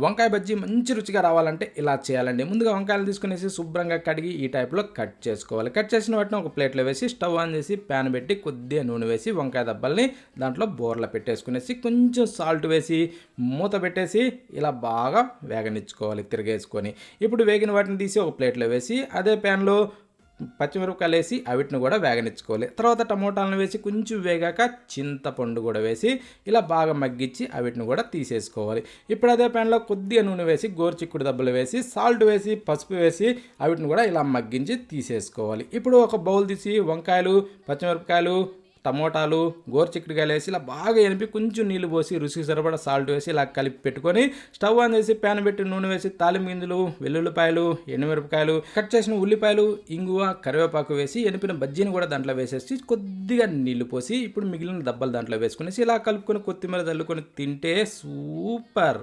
వంకాయ బజ్జీ మంచి రుచిగా రావాలంటే ఇలా చేయాలండి. ముందుగా వంకాయలు తీసుకునేసి శుభ్రంగా కడిగి ఈ టైప్లో కట్ చేసుకోవాలి. కట్ చేసిన వాటిని ఒక ప్లేట్లో వేసి స్టవ్ ఆన్ చేసి ప్యాన్ పెట్టి కొద్దిగా నూనె వేసి వంకాయ దబ్బల్ని దాంట్లో బోర్ల పెట్టేసుకునేసి కొంచెం సాల్ట్ వేసి మూత పెట్టేసి ఇలా బాగా వేగనిచ్చుకోవాలి తిరిగేసుకొని. ఇప్పుడు వేగిన వాటిని తీసి ఒక ప్లేట్లో వేసి అదే ప్యాన్లో పచ్చిమిరపకాయలు వేసి అవిటిని కూడా వేగనిచ్చుకోవాలి. తర్వాత టమోటాలను వేసి కొంచెం వేగాక చింతపండు కూడా వేసి ఇలా బాగా మగ్గించి అవిటిని కూడా తీసేసుకోవాలి. ఇప్పుడు అదే ప్యాన్లో కొద్దిగా నూనె వేసి గోరుచిక్కుడు దెబ్బలు వేసి సాల్ట్ వేసి పసుపు వేసి అవిటిని కూడా ఇలా మగ్గించి తీసేసుకోవాలి. ఇప్పుడు ఒక బౌల్ తీసి వంకాయలు, పచ్చిమిరపకాయలు, టమోటాలు, గోరుచిక్కుడుకాయలు వేసి ఇలా బాగా ఎనిపి కొంచెం నీళ్ళు పోసి రుచికి సరిపడా సాల్ట్ వేసి ఇలా కలిపి పెట్టుకొని స్టవ్ ఆన్ చేసి ప్యాన్ పెట్టి నూనె వేసి తాలింపు గింజలు, వెల్లుల్లిపాయలు, ఎండుమిరపకాయలు, కట్ చేసిన ఉల్లిపాయలు, ఇంగువ, కరివేపాకు వేసి ఎనిపిన బజ్జీని కూడా దాంట్లో వేసేసి కొద్దిగా నీళ్లు పోసి ఇప్పుడు మిగిలిన దబ్బలు దాంట్లో వేసుకునేసి ఇలా కలుపుకొని కొత్తిమీర చల్లుకొని తింటే సూపర్.